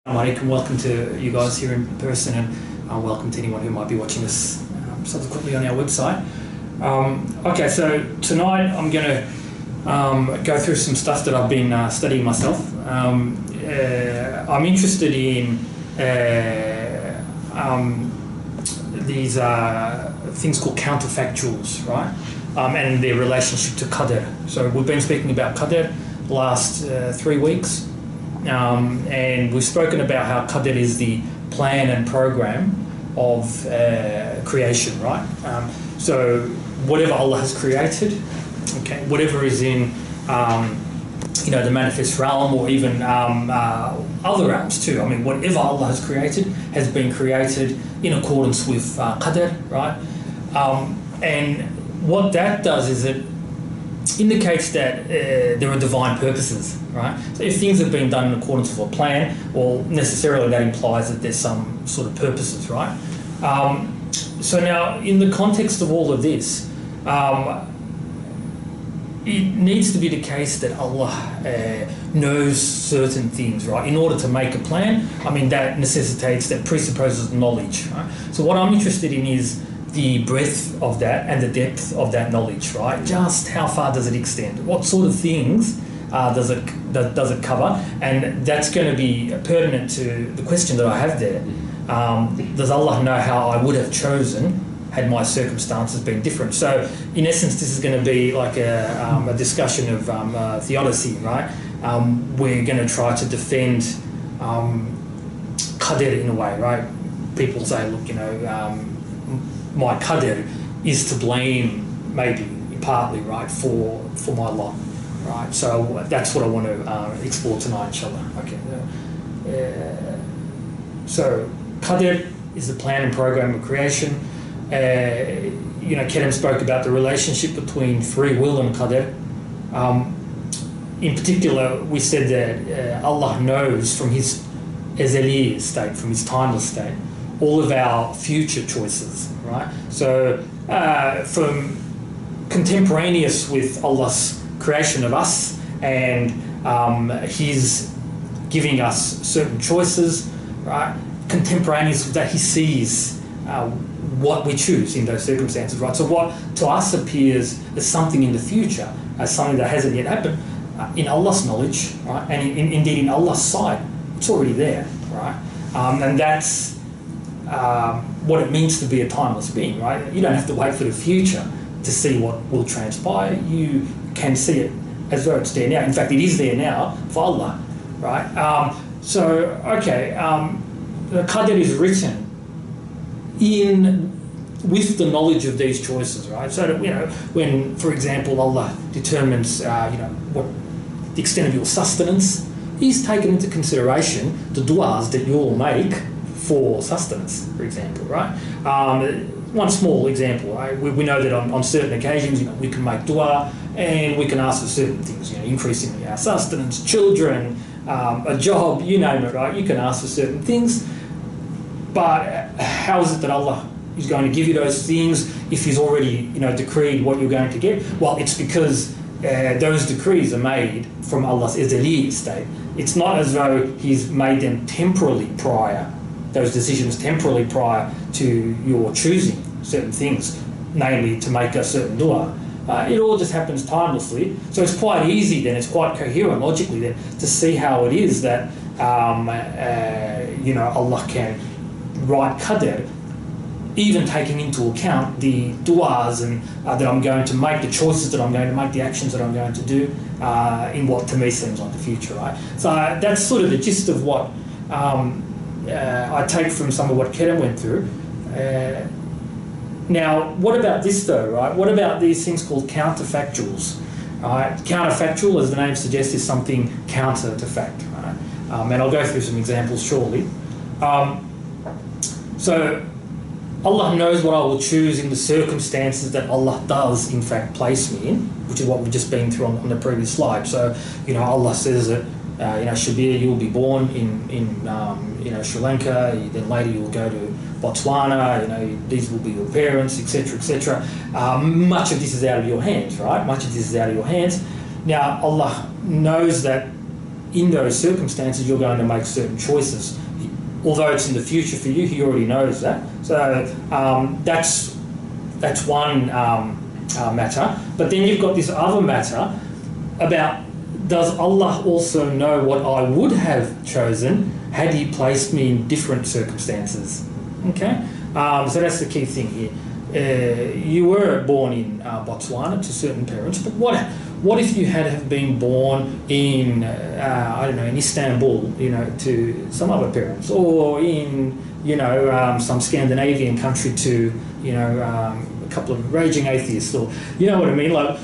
Alaikum, welcome to you guys here in person, and welcome to anyone who might be watching us subsequently on our website. Okay, so tonight I'm going to go through some stuff that I've been studying myself. I'm interested in these things called counterfactuals, right? And their relationship to qadr. So we've been speaking about qadr the last 3 weeks. And we've spoken about how qadr is the plan and program of creation, right? So whatever Allah has created, okay, whatever is in the manifest realm, or even other realms too. I mean, whatever Allah has created has been created in accordance with qadr, right? And what that does is it indicates that there are divine purposes, right? So if things have been done in accordance with a plan, well, necessarily that implies that there's some sort of purposes, right? So now, in the context of all of this, it needs to be the case that Allah knows certain things, right? In order to make a plan, I mean, that presupposes knowledge, right? So what I'm interested in is the breadth of that and the depth of that knowledge, right? Just how far does it extend? What sort of things does it cover? And that's going to be pertinent to the question that I have there. Does Allah know how I would have chosen had my circumstances been different? So in essence, this is going to be like a discussion of theodicy, right? We're going to try to defend qadr in a way, right? People say, look, my qadr is to blame, maybe partly, right, for my lot, right? So that's what I want to explore tonight, inshallah. Okay. So qadr is the plan and program of creation. Kerem spoke about the relationship between free will and qadr. In particular, we said that Allah knows from His azali state, from His timeless state, all of our future choices, right? So from contemporaneous with Allah's creation of us and His giving us certain choices, right? Contemporaneous with that, He sees what we choose in those circumstances, right? So what to us appears as something in the future, as something that hasn't yet happened, in Allah's knowledge, right? And indeed in Allah's sight, it's already there, right? And that's what it means to be a timeless being, right? You don't have to wait for the future to see what will transpire. You can see it as though it's there now. In fact, it is there now for Allah, right? The qadr is written with the knowledge of these choices, right? So that, when, for example, Allah determines, what the extent of your sustenance, He's taken into consideration the du'as that you'll make for sustenance, for example, right? One small example, right? We know that on certain occasions, we can make dua and we can ask for certain things, increasing our sustenance, children, a job, you name it, right? You can ask for certain things, but how is it that Allah is going to give you those things if He's already, decreed what you're going to get? Well, it's because those decrees are made from Allah's azali state. It's not as though He's made them temporally prior, those decisions temporally prior to your choosing certain things, namely to make a certain dua. It all just happens timelessly. So it's quite easy then, it's quite coherent logically then to see how it is that, Allah can write qadr, even taking into account the du'as and that I'm going to make, the choices that I'm going to make, the actions that I'm going to do in what to me seems like the future, right? So that's sort of the gist of what I take from some of what Kerem went through. Now, what about this though, right? What about these things called counterfactuals? Right? Counterfactual, as the name suggests, is something counter to fact, right? And I'll go through some examples shortly. So Allah knows what I will choose in the circumstances that Allah does in fact place me in, which is what we've just been through on the previous slide. So, Allah says that, Shabir, you'll be born in Sri Lanka, then later you'll go to Botswana, these will be your parents, etc., etc. Much of this is out of your hands, right? Much of this is out of your hands. Now, Allah knows that in those circumstances you're going to make certain choices. Although it's in the future for you, he already knows that. So that's one matter. But then you've got this other matter about, does Allah also know what I would have chosen had he placed me in different circumstances? Okay, so that's the key thing here. You were born in Botswana to certain parents, but what if you had have been born in I don't know, in Istanbul, you know, to some other parents, or in, you know, some Scandinavian country to, you know, a couple of raging atheists, or, you know what I mean? Like,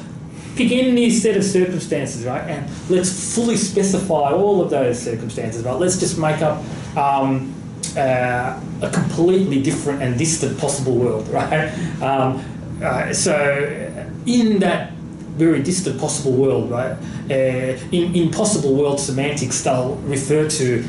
pick any set of circumstances, right, and let's fully specify all of those circumstances, right? Let's just make up a completely different and distant possible world, right? So in that very distant possible world, right, in possible world semantics, they'll refer to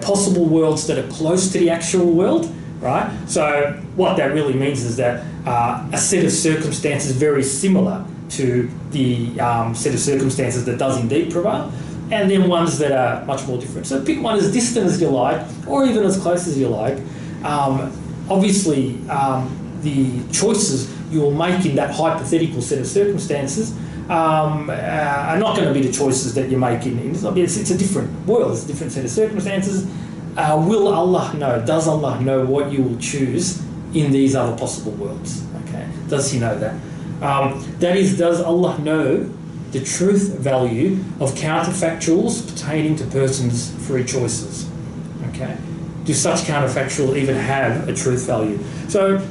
possible worlds that are close to the actual world, right? So what that really means is that a set of circumstances very similar to the set of circumstances that does indeed prevail, and then ones that are much more different. So pick one as distant as you like, or even as close as you like. Obviously, the choices you'll make in that hypothetical set of circumstances are not going to be the choices that you make it's a different world, it's a different set of circumstances. Will Allah know, does Allah know what you will choose in these other possible worlds? Okay, does he know that? That is, does Allah know the truth value of counterfactuals pertaining to persons' free choices? Okay, do such counterfactual even have a truth value? So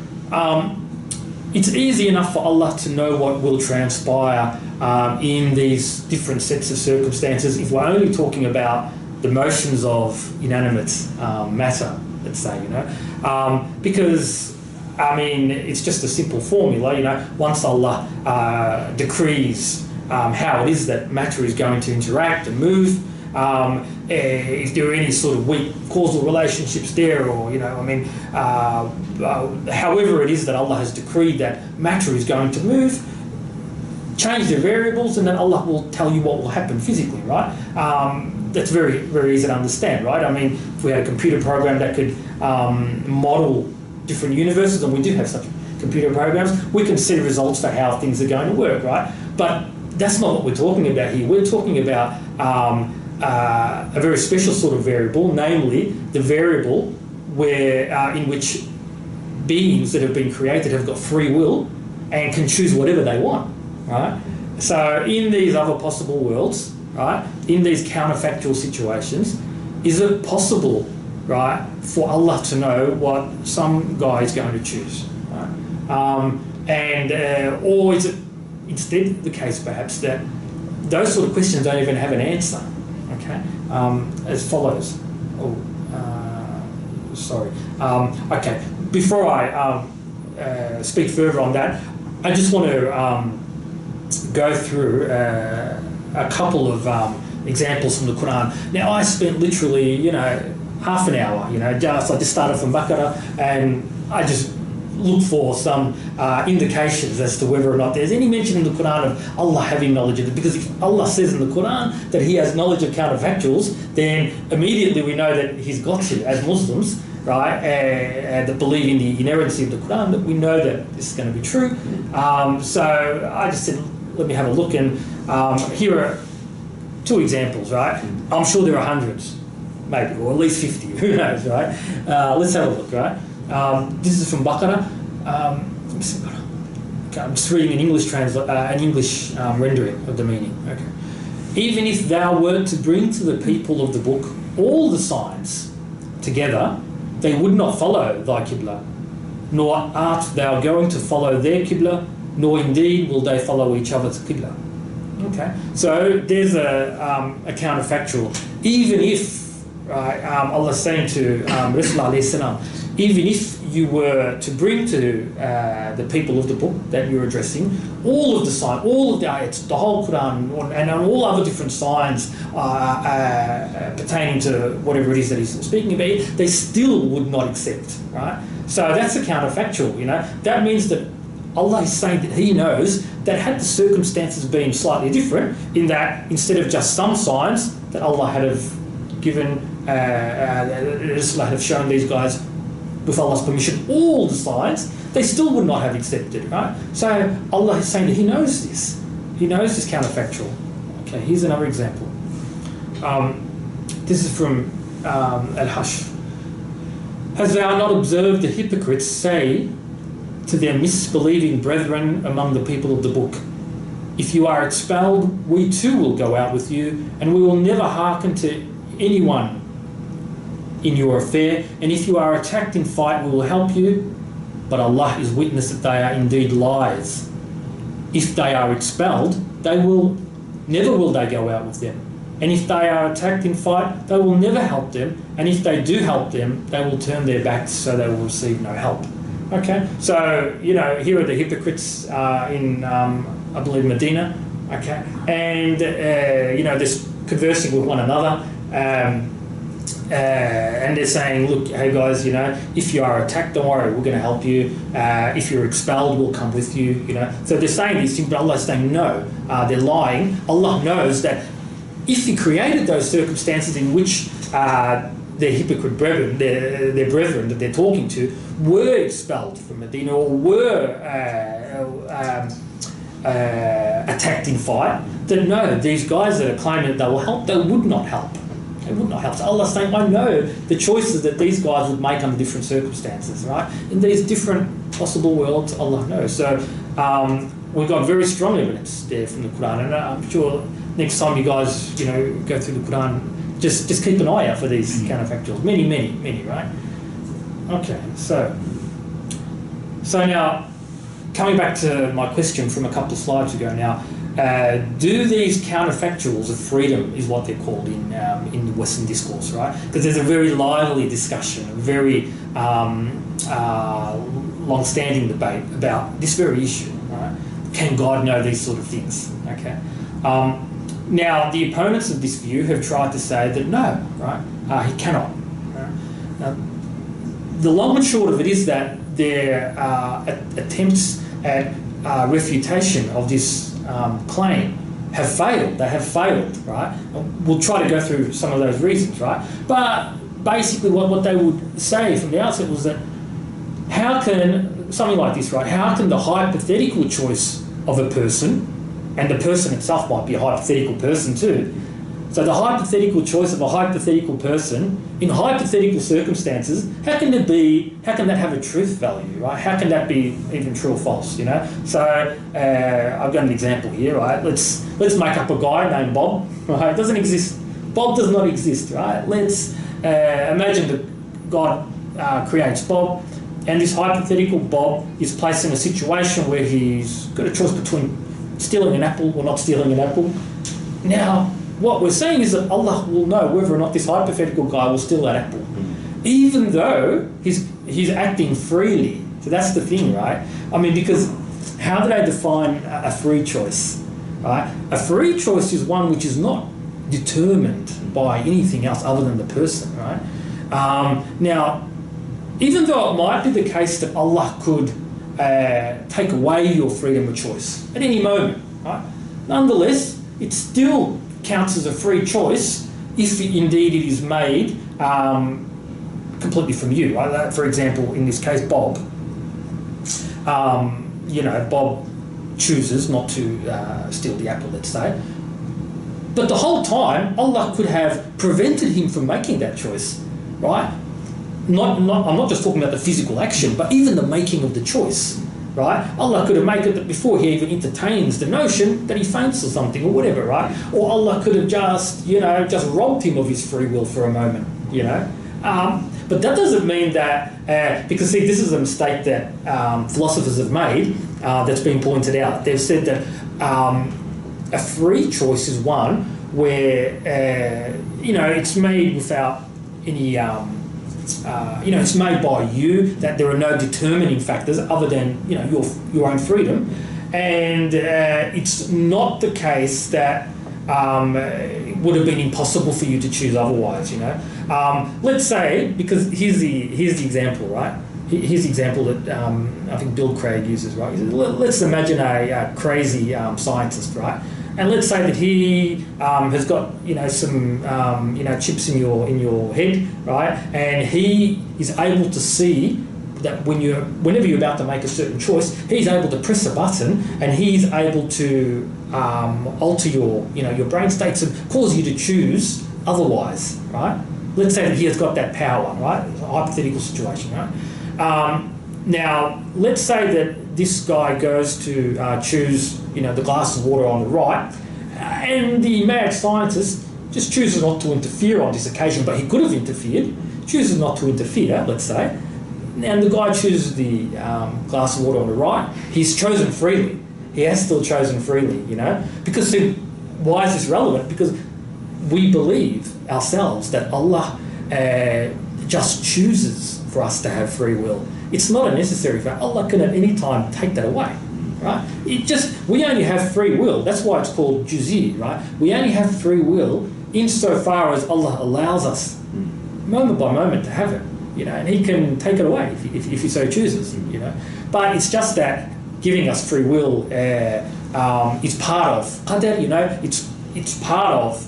it's easy enough for Allah to know what will transpire in these different sets of circumstances if we're only talking about the motions of inanimate matter, let's say, you know, because I mean, it's just a simple formula, you know. Once Allah decrees how it is that matter is going to interact and move, if there are any sort of weak causal relationships there, or, you know, I mean, however it is that Allah has decreed that matter is going to move, change their variables, and then Allah will tell you what will happen physically, right? That's very, very easy to understand, right? I mean, if we had a computer program that could model different universes, and we do have such computer programs, we can see results for how things are going to work, right? But that's not what we're talking about here. We're talking about a very special sort of variable, namely the variable where in which beings that have been created have got free will and can choose whatever they want, right? So in these other possible worlds, right, in these counterfactual situations, is it possible, right, for Allah to know what some guy is going to choose, right? Or is it instead the case, perhaps, that those sort of questions don't even have an answer, okay? As follows. Okay, before I speak further on that, I just want to go through a couple of examples from the Quran. Now, I spent literally, you know, half an hour, you know, I just started from Baqarah, and I just looked for some indications as to whether or not there's any mention in the Quran of Allah having knowledge of it. Because if Allah says in the Quran that he has knowledge of counterfactuals, then immediately we know that he's got to, as Muslims, right, that believe in the inerrancy of the Quran, that we know that this is going to be true. So I just said, let me have a look, and here are two examples, right? I'm sure there are hundreds, maybe, or at least 50, who knows, right? Let's have a look, right? This is from Baqarah. Okay, I'm just reading an English rendering of the meaning. Okay. Even if thou wert to bring to the people of the book all the signs together, they would not follow thy Qibla, nor art thou going to follow their Qibla, nor indeed will they follow each other's Qibla. Okay, so there's a counterfactual. Even if, Allah is saying to Rasulullah alayhi salam, even if you were to bring to the people of the book that you're addressing all of the signs, all of the ayats, the whole Quran, and all other different signs pertaining to whatever it is that he's speaking about, they still would not accept, right? So that's a counterfactual, you know. That means that Allah is saying that He knows that had the circumstances been slightly different, in that instead of just some signs that Allah had have given, had have shown these guys with Allah's permission all the signs, they still would not have accepted, right? So Allah is saying that He knows this. He knows this counterfactual. Okay, here's another example. This is from Al-Hash. Has thou not observed the hypocrites say to their misbelieving brethren among the people of the book, if you are expelled, we too will go out with you, and we will never hearken to anyone in your affair, and if you are attacked in fight, we will help you, but Allah is witness that they are indeed liars. If they are expelled, never will they go out with them. And if they are attacked in fight, they will never help them. And if they do help them, they will turn their backs, so they will receive no help. Okay, so, here are the hypocrites in, I believe, Medina. Okay, and, they're conversing with one another. And they're saying, look, hey guys, if you are attacked, don't worry, we're going to help you. If you're expelled, we'll come with you, So they're saying these things, but Allah's saying no, they're lying. Allah knows that if He created those circumstances in which their hypocrite brethren, their brethren that they're talking to, were expelled from Medina or were attacked in fight, then no, these guys that are claiming that they will help, they would not help. They would not help. So Allah's saying, I know the choices that these guys would make under different circumstances, right? In these different possible worlds, Allah knows. So we've got very strong evidence there from the Quran, and I'm sure next time you guys, go through the Quran, just keep an eye out for these counterfactuals. Many, right? Okay, so now, coming back to my question from a couple of slides ago now, do these counterfactuals of freedom, is what they're called in the Western discourse, right? Because there's a very lively discussion, a very long-standing debate about this very issue, right? Can God know these sort of things? Okay. Now, the opponents of this view have tried to say that no, right? He cannot. Right? Now, the long and short of it is that their attempts at refutation of this claim have failed. They have failed, right? We'll try to go through some of those reasons, right? But basically what they would say from the outset was that how can, something like this, right? How can the hypothetical choice of a person, and the person itself might be a hypothetical person too, so the hypothetical choice of a hypothetical person in hypothetical circumstances, how can that have a truth value, right? How can that be even true or false, So I've got an example here, right? Let's make up a guy named Bob, right? It doesn't exist. Bob does not exist, right? Let's imagine that God creates Bob, and this hypothetical Bob is placed in a situation where he's got a choice between stealing an apple or not stealing an apple. Now, what we're saying is that Allah will know whether or not this hypothetical guy will steal that apple, even though he's acting freely. So that's the thing, right? I mean, because how do they define a free choice, right? A free choice is one which is not determined by anything else other than the person, right? Now, even though it might be the case that Allah could take away your freedom of choice at any moment, right? Nonetheless, it still counts as a free choice if indeed it is made completely from you, right? For example, in this case, Bob. Bob chooses not to steal the apple, let's say. But the whole time, Allah could have prevented him from making that choice, right? I'm not just talking about the physical action, but even the making of the choice, right? Allah could have made it that before he even entertains the notion that he faints or something or whatever, right? Or Allah could have just robbed him of his free will for a moment, But that doesn't mean that, because see, this is a mistake that philosophers have made that's been pointed out. They've said that a free choice is one where, it's made without any... it's made by you, that there are no determining factors other than, your own freedom. And it's not the case that it would have been impossible for you to choose otherwise, Let's say, because here's the example, right? Here's the example that I think Bill Craig uses, right? He says, let's imagine a crazy scientist, right? And let's say that he has got some chips in your head, right? And he is able to see that whenever you're about to make a certain choice, he's able to press a button and he's able to alter your brain states and cause you to choose otherwise, right? Let's say that he has got that power, right? It's a hypothetical situation, right? Now, let's say that this guy goes to choose, the glass of water on the right, and the mad scientist just chooses not to interfere on this occasion, but he could have interfered, chooses not to interfere, let's say, and the guy chooses the glass of water on the right. He's chosen freely. He has still chosen freely, because why is this relevant? Because we believe ourselves that Allah just chooses for us to have free will. It's not a necessary fact. Allah can at any time take that away, right? We only have free will. That's why it's called juzi, right? We only have free will insofar as Allah allows us moment by moment to have it, and He can take it away if He so chooses, But it's just that giving us free will is part of qadar, it's part of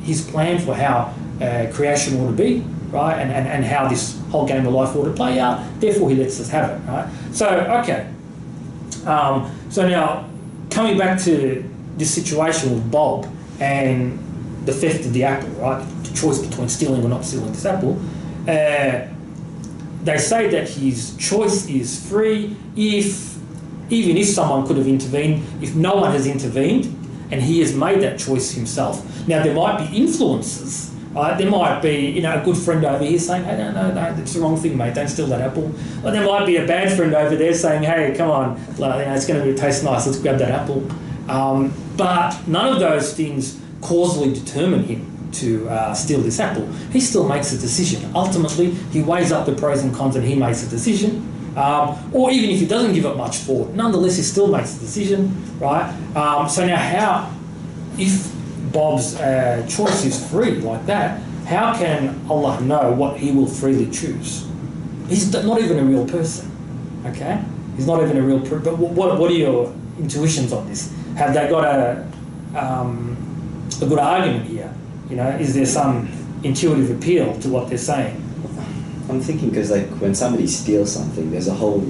His plan for how creation ought to be, right? And how this whole game of life ought to play out. Therefore, He lets us have it, right? So, okay. So now, coming back to this situation with Bob and the theft of the apple, right? The choice between stealing or not stealing this apple. They say that his choice is free even if someone could have intervened, if no one has intervened, and he has made that choice himself. Now, there might be influences, right? There might be, a good friend over here saying, hey, no, that's the wrong thing, mate, don't steal that apple. Or there might be a bad friend over there saying, hey, come on, it's going to taste nice, let's grab that apple. But none of those things causally determine him to steal this apple. He still makes a decision. Ultimately, he weighs up the pros and cons and he makes a decision. Or even if he doesn't give it much thought, nonetheless he still makes a decision, right? So now if Bob's choice is free like that, how can Allah know what he will freely choose? He's not even a real person, okay? He's not even a real person. But what are your intuitions on this? Have they got a good argument here? Is there some intuitive appeal to what they're saying? I'm thinking because when somebody steals something, there's a whole...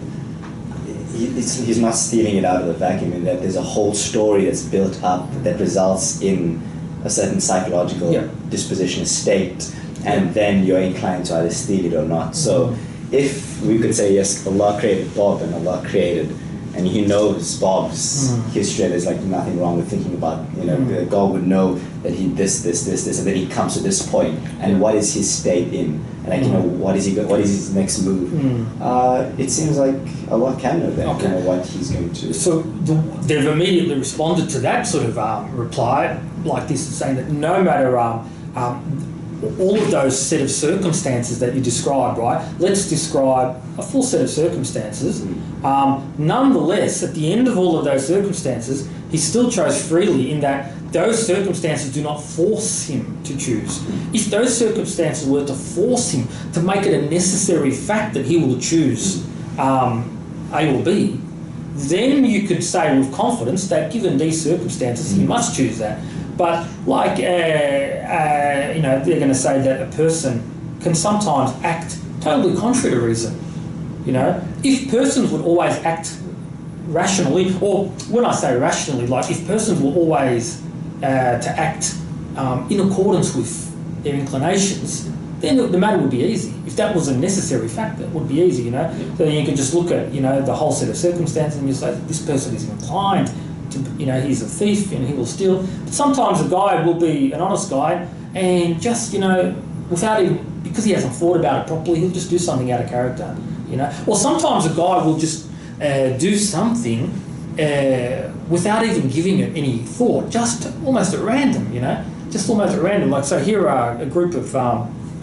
He's not stealing it out of the vacuum, in that there's a whole story that's built up that results in a certain psychological disposition, state, and then you're inclined to either steal it or not. So if we could say, yes, Allah created Bob and Allah created, and He knows Bob's history, there's nothing wrong with thinking about, God would know that he this, and then He comes to this point, and what is his state in? And what is his next move? It seems like Allah can know that, what He's going to. So they've immediately responded to that sort of reply like this, saying that no matter all of those set of circumstances that you described, right? Let's describe a full set of circumstances. Nonetheless, at the end of all of those circumstances, he still chose freely, in that those circumstances do not force him to choose. If those circumstances were to force him to make it a necessary fact that he will choose A or B, then you could say with confidence that given these circumstances, he must choose that. But they're going to say that a person can sometimes act totally contrary to reason. If persons would always act rationally, or when I say rationally, if persons were always to act in accordance with their inclinations, then the matter would be easy. If that was a necessary factor, it would be easy, So you can just look at, the whole set of circumstances and you say, this person is inclined to, he's a thief and he will steal. But sometimes a guy will be an honest guy and just, without even, because he hasn't thought about it properly, he'll just do something out of character, Or sometimes a guy will just do something without even giving it any thought, just almost at random, just almost at random. So here are a group of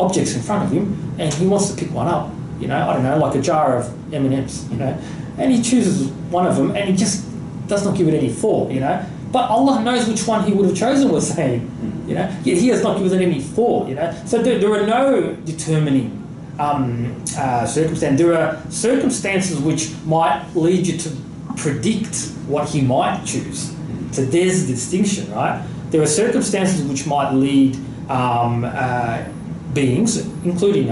objects in front of him and he wants to pick one up, I don't know, like a jar of M&Ms, and he chooses one of them and he just does not give it any thought, But Allah knows which one he would have chosen, we're saying, Yet he has not given it any thought, So there are no determining circumstance. There are circumstances which might lead you to predict what he might choose. So there's the distinction, right? There are circumstances which might lead beings, including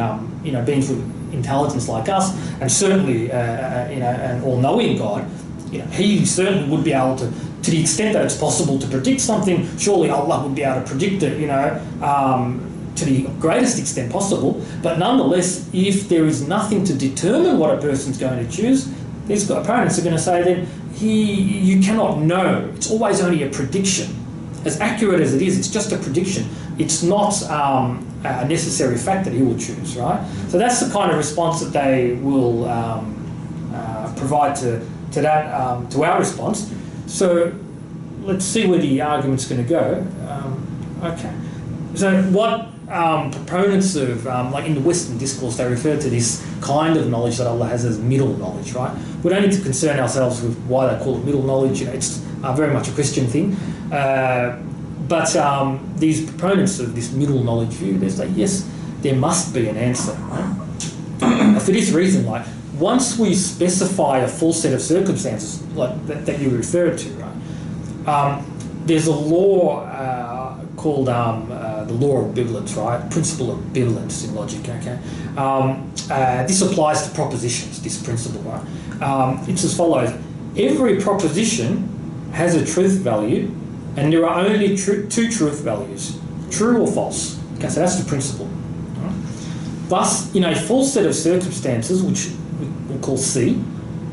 beings with intelligence like us, and certainly an all-knowing God. He certainly would be able to the extent that it's possible to predict something. Surely Allah would be able to predict it, to the greatest extent possible. But nonetheless, if there is nothing to determine what a person's going to choose, these opponents are going to say then you cannot know. It's always only a prediction. As accurate as it is, it's just a prediction. It's not a necessary fact that he will choose, right? So that's the kind of response that they will provide to our response. So let's see where the argument's going to go. Okay. So what proponents of, like in the Western discourse, they refer to this kind of knowledge that Allah has as middle knowledge, right? We don't need to concern ourselves with why they call it middle knowledge. It's very much a Christian thing. But these proponents of this middle knowledge view, they say, yes, there must be an answer, right? For this reason, like, once we specify a full set of circumstances like that you referred to, right, there's a law called the law of bivalence, right? Principle of bivalence in logic, okay? This applies to propositions, this principle, right? It's as follows. Every proposition has a truth value, and there are only two truth values, true or false. Okay, so that's the principle. Right? Thus, in a full set of circumstances, which we'll call C,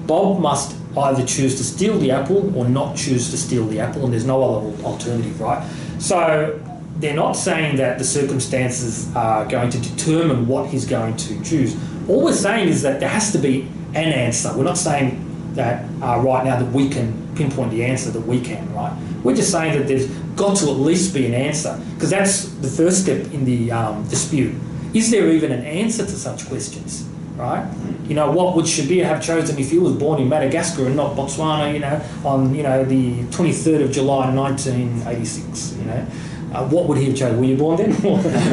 Bob must either choose to steal the apple or not choose to steal the apple, and there's no other alternative, right? So they're not saying that the circumstances are going to determine what he's going to choose. All we're saying is that there has to be an answer. We're not saying that right now that we can pinpoint the answer, that we can, right? We're just saying that there's got to at least be an answer, because that's the first step in the dispute. Is there even an answer to such questions, right? What would Shabir have chosen if he was born in Madagascar and not Botswana, on, the 23rd of July 1986, what would he have chosen? Were you born then?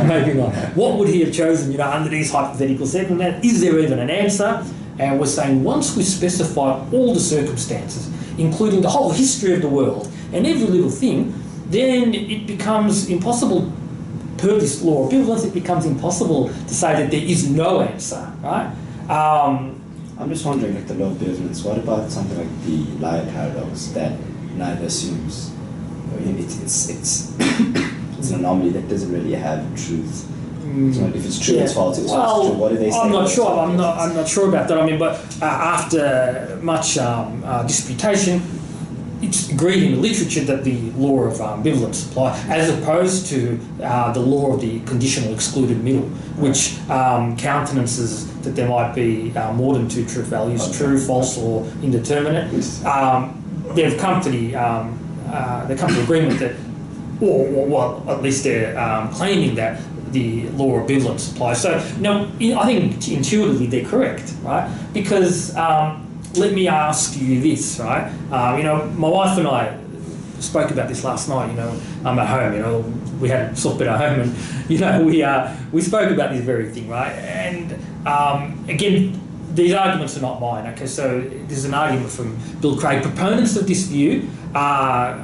Maybe not. What would he have chosen, under these hypothetical circumstances? Is there even an answer? And we're saying once we specify all the circumstances, including the whole history of the world and every little thing, then it becomes impossible, per this law of bivalence, it becomes impossible to say that there is no answer, right? I'm just wondering, like the law of bivalence, what about something like the liar paradox that neither assumes? It's an anomaly that doesn't really have truth. So if it's true, it's false. It's true. What do they say? I'm not sure. I'm not sure about that. I mean, but after much disputation, it's agreed in the literature that the law of bivalence applies, as opposed to the law of the conditional excluded middle, which countenances that there might be more than two truth values, true, false, or indeterminate. They've come to the agreement that, or at least they're claiming that the law of bivalence applies. So, I think intuitively they're correct, right? Because let me ask you this, right? My wife and I spoke about this last night. I'm at home. We had supper at home, and we spoke about this very thing, right? And again, these arguments are not mine. Okay, so there's an argument from Bill Craig. Proponents of this view are,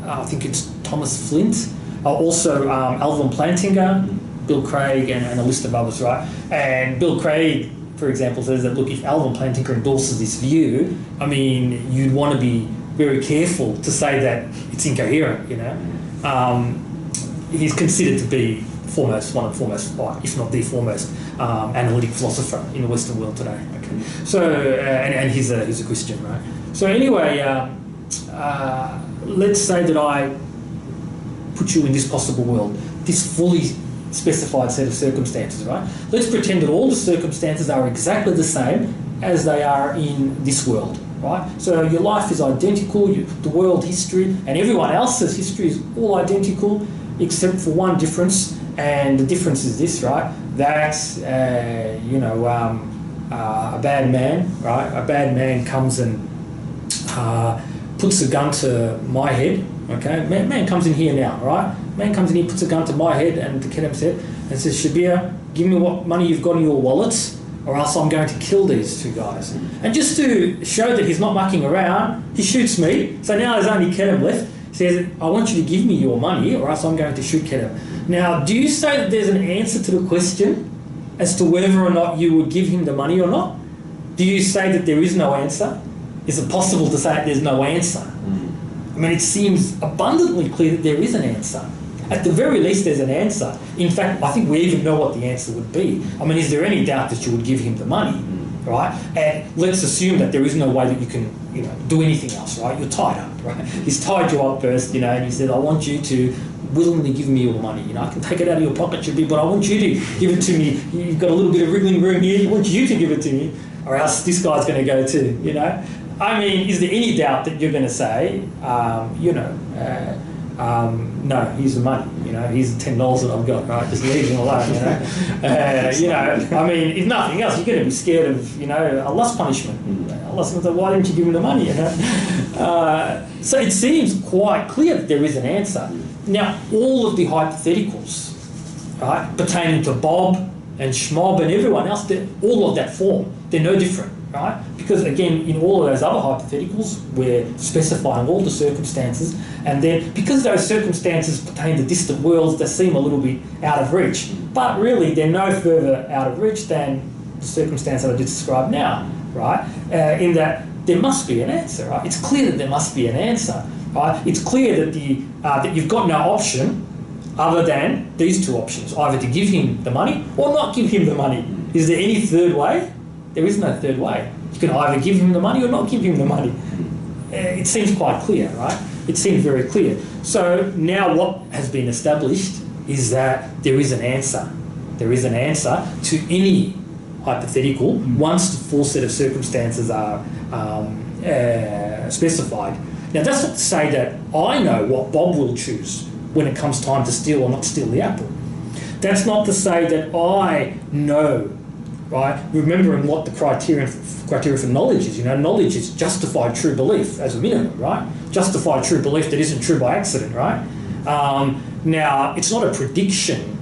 I think it's Thomas Flint, also Alvin Plantinga, Bill Craig, and a list of others, right? And Bill Craig, for example, says that, look, if Alvin Plantinga endorses this view, I mean, you'd want to be very careful to say that it's incoherent, He's considered to be one of the foremost, if not the foremost, analytic philosopher in the Western world today. Okay, so and he's a Christian, right? So anyway, let's say that I put you in this possible world, this fully specified set of circumstances, right? Let's pretend that all the circumstances are exactly the same as they are in this world, right? So your life is identical, the world history and everyone else's history is all identical, except for one difference, and the difference is this, right? That, a bad man, right? A bad man comes and puts a gun to my head, Okay, man comes in here now, right? Man comes in here, puts a gun to my head and to Kerem's head and says, Shabir, give me what money you've got in your wallets or else I'm going to kill these two guys. And just to show that he's not mucking around, he shoots me. So now there's only Kerem left. He says, I want you to give me your money or else I'm going to shoot Kerem. Now, do you say that there's an answer to the question as to whether or not you would give him the money or not? Do you say that there is no answer? Is it possible to say that there's no answer? I mean, it seems abundantly clear that there is an answer. At the very least, there's an answer. In fact, I think we even know what the answer would be. I mean, is there any doubt that you would give him the money, right? And let's assume that there is no way that you can, do anything else, right? You're tied up, right? He's tied you up first, and he said, I want you to willingly give me your money. I can take it out of your pocket, Shabir, but I want you to give it to me. You've got a little bit of wriggling room here. I want you to give it to me, or else this guy's going to go too, I mean, is there any doubt that you're going to say, no, here's the money, here's the $10 that I've got, right? Just leave him alone, I mean, if nothing else, you're going to be scared of, Allah's punishment. Allah's going to say, why didn't you give him the money, So it seems quite clear that there is an answer. Now, all of the hypotheticals, right, pertaining to Bob and Schmob and everyone else, all of that form, they're no different. Right? Because again, in all of those other hypotheticals, we're specifying all the circumstances, and then because those circumstances pertain to distant worlds, they seem a little bit out of reach. But really, they're no further out of reach than the circumstance that I just described now, right? In that there must be an answer, right? It's clear that there must be an answer, right? It's clear that that you've got no option other than these two options: either to give him the money or not give him the money. Is there any third way? There is no third way. You can either give him the money or not give him the money. It seems quite clear, right? It seems very clear. So now what has been established is that there is an answer. There is an answer to any hypothetical once the full set of circumstances are specified. Now that's not to say that I know what Bob will choose when it comes time to steal or not steal the apple. That's not to say that I know, right? Remembering what the criteria for knowledge is. Knowledge is justified true belief as a minimum, right? Justified true belief that isn't true by accident, right? Now, it's not a prediction,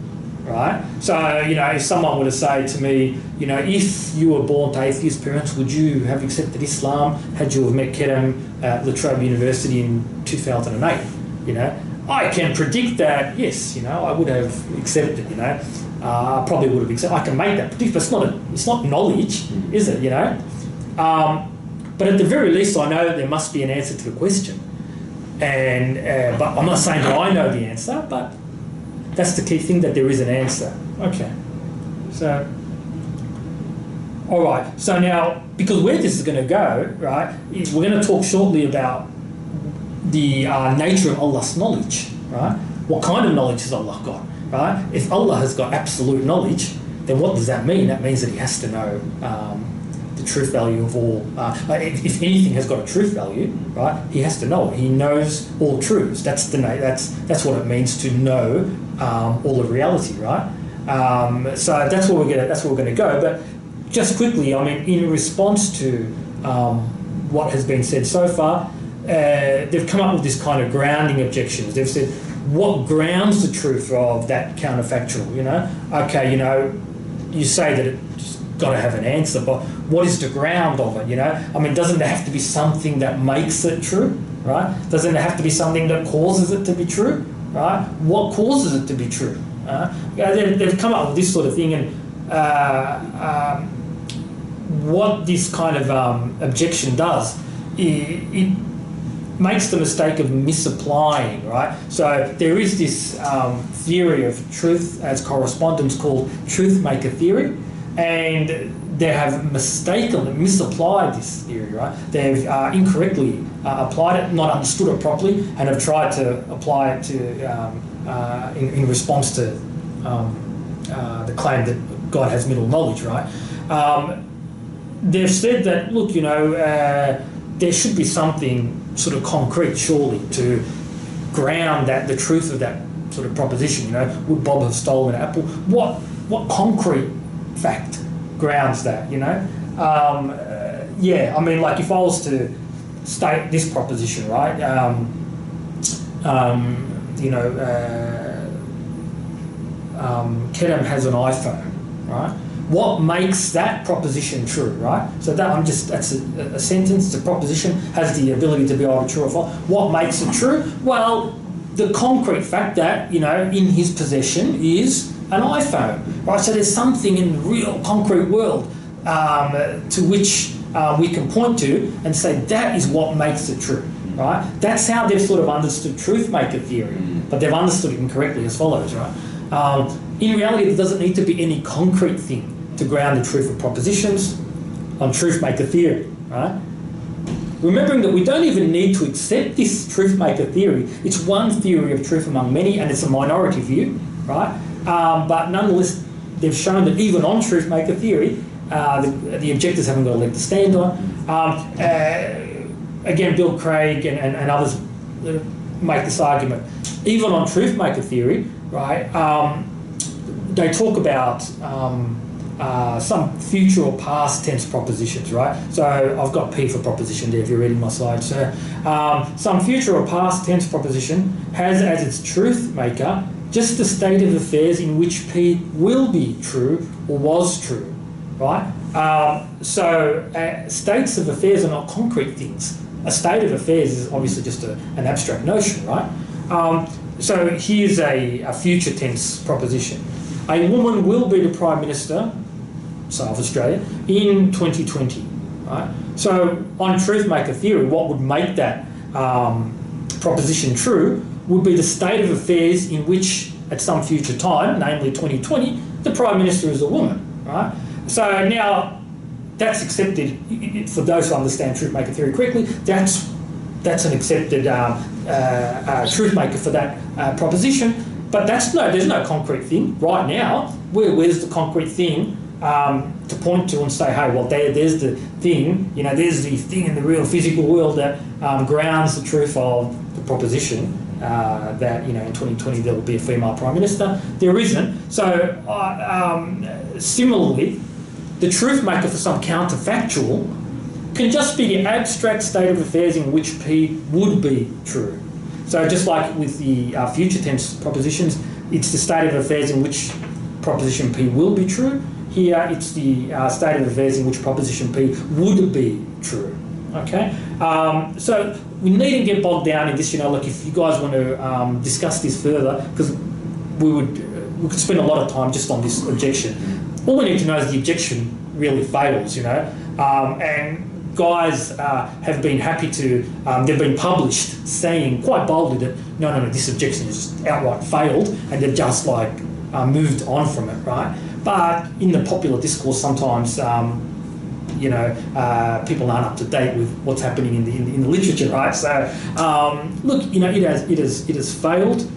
right? So, if someone were to say to me, if you were born to atheist parents, would you have accepted Islam had you have met Kerem at La Trobe University in 2008? I can predict that, yes, I would have accepted, I probably would have accepted. I can make that prediction, but it's not knowledge, is it? But at the very least, I know that there must be an answer to the question, and but I'm not saying that I know the answer, but that's the key thing, that there is an answer. Okay, so all right. So now, because where this is going to go, right, is we're going to talk shortly about the nature of Allah's knowledge, right? What kind of knowledge has Allah got? Right? If Allah has got absolute knowledge, then what does that mean? That means that He has to know the truth value of all. If anything has got a truth value, right? He has to know it. He knows all truths. That's what it means to know all of reality, right? So that's where we're going to go. But just quickly, I mean, in response to what has been said so far, they've come up with this kind of grounding objections. They've said, what grounds the truth of that counterfactual? Okay, you say that it's got to have an answer, but what is the ground of it? I mean, doesn't there have to be something that makes it true, right? Doesn't there have to be something that causes it to be true, right? What causes it to be true? They've come up with this sort of thing, and what this kind of objection does, it makes the mistake of misapplying, right? So there is this theory of truth as correspondence called truth maker theory, and they have misapplied this theory, right? They've incorrectly applied it, not understood it properly, and have tried to apply it to in response to the claim that God has middle knowledge, right? They've said that, look, there should be something sort of concrete, surely, to ground the truth of that sort of proposition. Would Bob have stolen an apple? What concrete fact grounds that? Yeah, I mean, like if I was to state this proposition, right? you know, Kedem has an iPhone, right? What makes that proposition true, right? So that's a sentence, it's a proposition, has the ability to be either true or false. What makes it true? Well, the concrete fact that, you know, in his possession is an iPhone, right? So there's something in the real concrete world to which we can point to and say that is what makes it true, right? That's how they've sort of understood truth maker theory, but they've understood it incorrectly as follows, right? In reality, there doesn't need to be any concrete thing to ground the truth of propositions on truth maker theory, right? Remembering that we don't even need to accept this truth maker theory. It's one theory of truth among many, and it's a minority view, right? But nonetheless, they've shown that even on truth maker theory, the objectors haven't got a leg to stand on. Again, Bill Craig and others make this argument. Even on truth maker theory, right, they talk about some future or past tense propositions, right? So I've got P for proposition there if you're reading my slides. So some future or past tense proposition has as its truth maker just the state of affairs in which P will be true or was true, right? States of affairs are not concrete things. A state of affairs is obviously just an abstract notion, right? So here's a future tense proposition. A woman will be the Prime Minister, South Australia, in 2020, right? So on truth maker theory, what would make that proposition true would be the state of affairs in which, at some future time, namely 2020, the Prime Minister is a woman, right? So now that's accepted, for those who understand truth maker theory correctly, that's an accepted truth maker for that proposition. But there's no concrete thing right now. Where's the concrete thing to point to and say, hey, well, there's the thing, you know, there's the thing in the real physical world that grounds the truth of the proposition that, you know, in 2020 there will be a female Prime Minister. There isn't. So similarly, the truth maker for some counterfactual can just be the abstract state of affairs in which P would be true. So just like with the future tense propositions, it's the state of affairs in which proposition P will be true. Here, it's the state of affairs in which proposition P would be true. Okay? So we needn't get bogged down in this, you know, like if you guys want to discuss this further, because we could spend a lot of time just on this objection. All we need to know is the objection really fails, you know, and guys have been happy to, they've been published saying quite boldly that no, this objection is just outright failed, and they've just like moved on from it, right? But in the popular discourse, sometimes you know, people aren't up to date with what's happening in the literature, right? So look, you know, it has failed.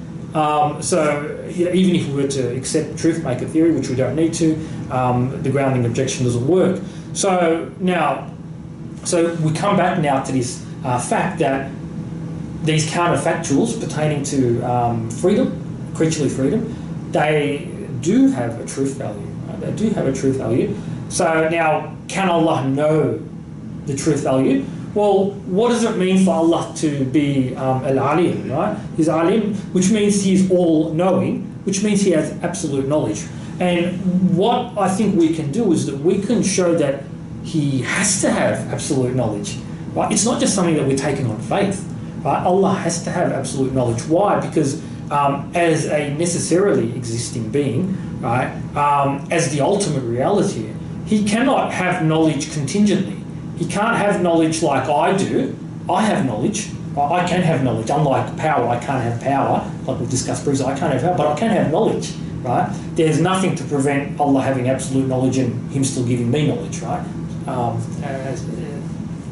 So you know, even if we were to accept truth maker theory, which we don't need to, the grounding objection doesn't work. So now, so we come back now to this fact that these counterfactuals pertaining to freedom, creaturely freedom, they do have a truth value. Right? They do have a truth value. So now, can Allah know the truth value? Well, what does it mean for Allah to be al-alim, right? He's alim, which means he is all-knowing, which means he has absolute knowledge. And what I think we can do is that we can show that he has to have absolute knowledge, right? It's not just something that we're taking on faith, right? Allah has to have absolute knowledge. Why? Because as a necessarily existing being, right, as the ultimate reality, he cannot have knowledge contingently. He can't have knowledge like I do. I have knowledge. I can have knowledge. Unlike power, I can't have power. Like we've discussed previously, I can't have power, but I can have knowledge, right? There's nothing to prevent Allah having absolute knowledge and him still giving me knowledge, right?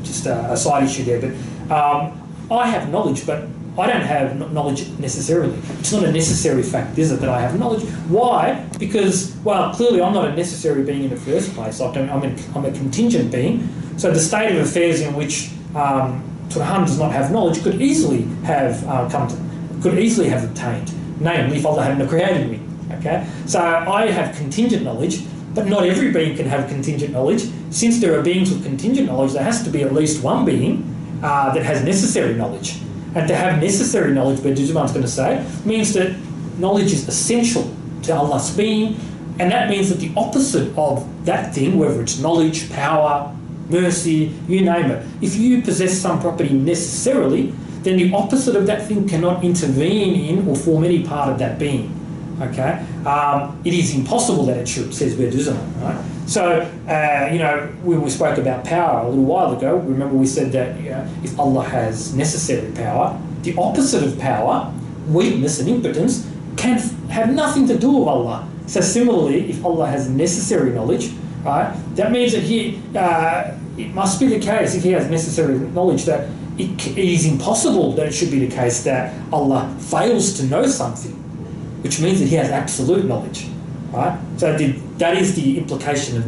Just a side issue there. But I have knowledge, but I don't have knowledge necessarily. It's not a necessary fact, is it, that I have knowledge? Why? Because, well, clearly I'm not a necessary being in the first place. I'm a contingent being. So the state of affairs in which Turhan does not have knowledge could easily have obtained. Namely, if Allah hadn't created me. Okay. So I have contingent knowledge, but not every being can have contingent knowledge. Since there are beings with contingent knowledge, there has to be at least one being that has necessary knowledge. And to have necessary knowledge, Bediüzzaman's going to say, means that knowledge is essential to Allah's being, and that means that the opposite of that thing, whether it's knowledge, power, mercy, you name it, if you possess some property necessarily, then the opposite of that thing cannot intervene in or form any part of that being. Okay, it is impossible that it should, says Bediüzzaman. Right? So, when we spoke about power a little while ago, remember we said that if Allah has necessary power, the opposite of power, weakness and impotence, can have nothing to do with Allah. So similarly, if Allah has necessary knowledge, right, that means that it must be the case, if He has necessary knowledge, that it is impossible that it should be the case that Allah fails to know something, which means that He has absolute knowledge, right? So that is the implication of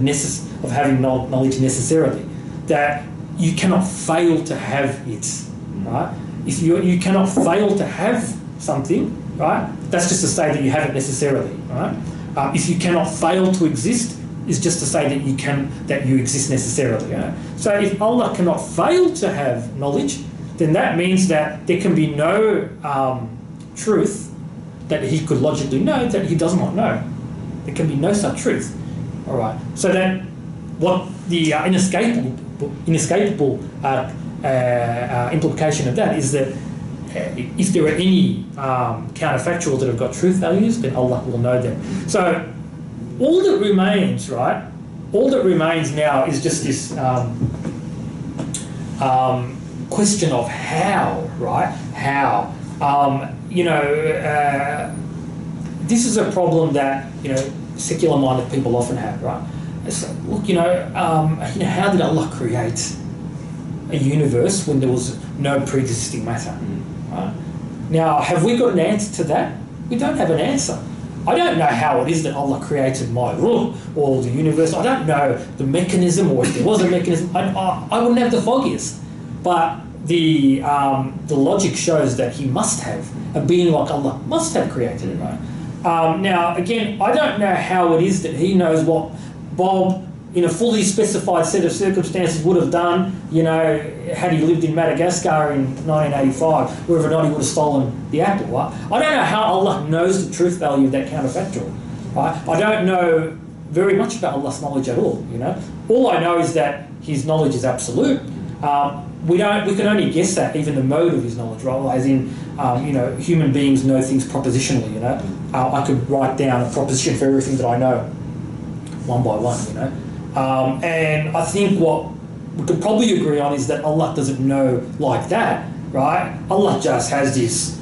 having knowledge necessarily, that you cannot fail to have it, right? If you cannot fail to have something, right, that's just to say that you have it necessarily, right? If you cannot fail to exist, is just to say that you exist necessarily. You know? So if Allah cannot fail to have knowledge, then that means that there can be no truth that He could logically know that He does not know. There can be no such truth. All right. So then, what the inescapable implication of that is that if there are any counterfactuals that have got truth values, then Allah will know them. So all that remains, right? All that remains now is just this question of how, right? How? This is a problem that secular-minded people often have, right? So, look, how did Allah create a universe when there was no pre-existing matter? Right? Now, have we got an answer to that? We don't have an answer. I don't know how it is that Allah created my ruh or the universe. I don't know the mechanism, or if there was a mechanism. I wouldn't have the foggiest. But the logic shows that He must have, a being like Allah must have created it, right? Now, again, I don't know how it is that He knows what Bob, in a fully specified set of circumstances, would have done, had he lived in Madagascar in 1985, whether or not he would have stolen the apple. Right? I don't know how Allah knows the truth value of that counterfactual. Right? I don't know very much about Allah's knowledge at all. All I know is that His knowledge is absolute. We can only guess that, even the mode of His knowledge, right? As in, human beings know things propositionally. I could write down a proposition for everything that I know, one by one. And I think what we could probably agree on is that Allah doesn't know like that, right? Allah just has this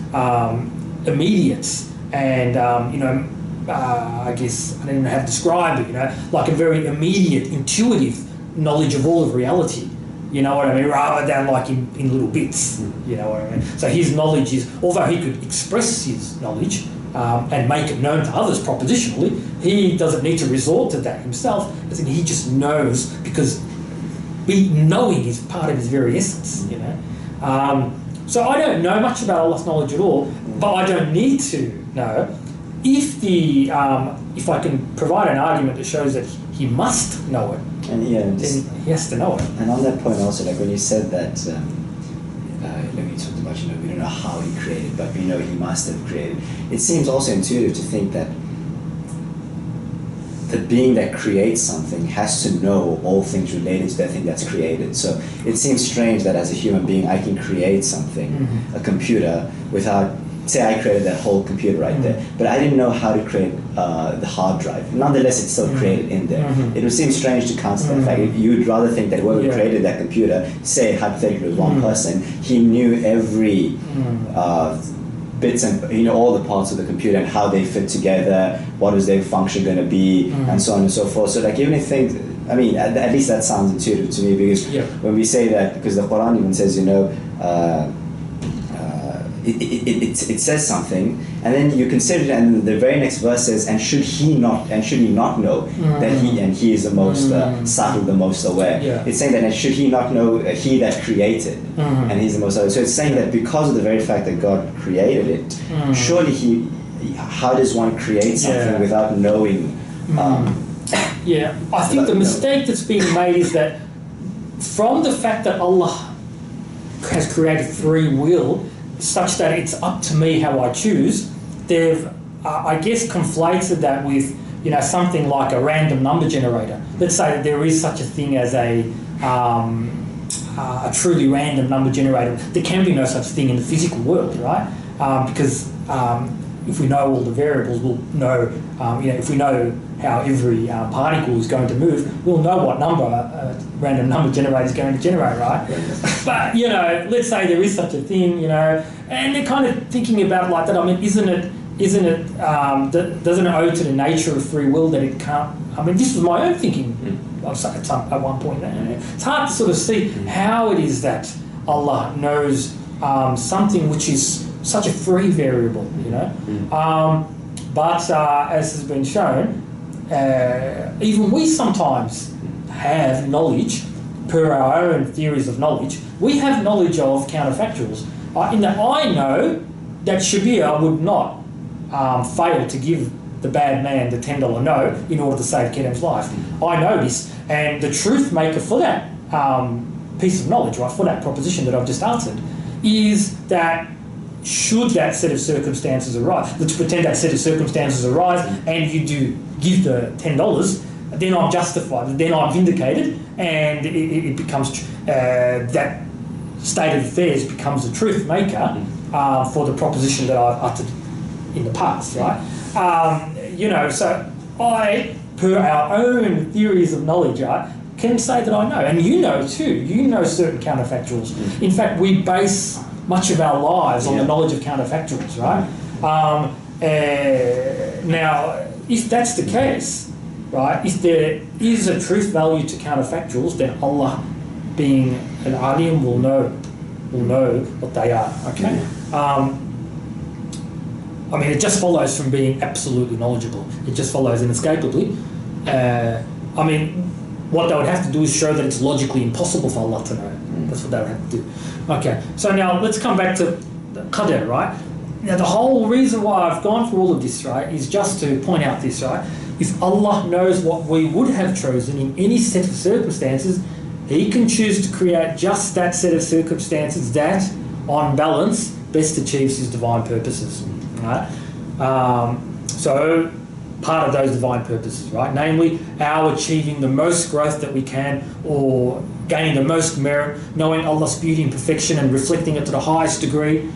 immediate and I guess I don't even know how to describe it. Like a very immediate, intuitive knowledge of all of reality. You know what I mean? Rather than like in little bits. You know what I mean? So His knowledge is, although He could express His knowledge and make it known to others propositionally, He doesn't need to resort to that Himself. As in, He just knows, because knowing is part of His very essence. So I don't know much about Allah's knowledge at all, but I don't need to know. If I can provide an argument that shows that He must know it, and then He has to know it. And on that point also, like when you said that, you talked about, we don't know how He created, but we know He must have created. It seems also intuitive to think that the being that creates something has to know all things related to that thing that's created. So it seems strange that as a human being I can create something, a computer, without, say I created that whole computer right there, but I didn't know how to create the hard drive. Nonetheless, it's still created in there. It would seem strange to counter that fact. You would rather think that whoever created that computer, say hypothetically was one person, he knew every bits and all the parts of the computer and how they fit together, what is their function going to be, and so on and so forth. So like even if things, at least that sounds intuitive to me, because when we say that, because the Quran even says, it says something, and then you consider it, and the very next verse says, and should he not know that he is the most subtle, the most aware. It's saying that, and should he not know he that created, and he's the most aware. So it's saying that because of the very fact that God created it, surely how does one create something without knowing? I think the mistake that's being made is that from the fact that Allah has created free will, such that it's up to me how I choose, they've, I guess, conflated that with, something like a random number generator. Let's say that there is such a thing as a truly random number generator. There can be no such thing in the physical world, right? Because if we know all the variables, we'll know, if we know how every particle is going to move, we'll know what number a random number generator is going to generate, right? But, let's say there is such a thing, and they're kind of thinking about it like that. I mean, doesn't it owe to the nature of free will that it can't, this was my own thinking at one point. It's hard to sort of see how it is that Allah knows something which is such a free variable, but as has been shown, even we sometimes have knowledge per our own theories of knowledge. We have knowledge of counterfactuals. In that I know that Shabir would not fail to give the bad man the $10 no in order to save Kerem's life. I know this, and the truth maker for that piece of knowledge, right, for that proposition that I've just answered, is that should that set of circumstances arise, let's pretend that set of circumstances arise and you do give the $10, then I'm justified, then I'm vindicated, and it becomes, that state of affairs becomes the truth maker for the proposition that I've uttered in the past, right? So I, per our own theories of knowledge, can say that I know, and you know too, certain counterfactuals. In fact, we base much of our lives on the knowledge of counterfactuals, right? Now, if that's the case, right, if there is a truth value to counterfactuals, then Allah, being an alim, will know what they are, okay? It just follows from being absolutely knowledgeable. It just follows inescapably. What they would have to do is show that it's logically impossible for Allah to know. That's what they would have to do. Okay, so now let's come back to the qadr, right? Now the whole reason why I've gone through all of this, right, is just to point out this, right? If Allah knows what we would have chosen in any set of circumstances, He can choose to create just that set of circumstances that, on balance, best achieves His divine purposes, right? So part of those divine purposes, right? Namely, our achieving the most growth that we can, or gaining the most merit, knowing Allah's beauty and perfection and reflecting it to the highest degree,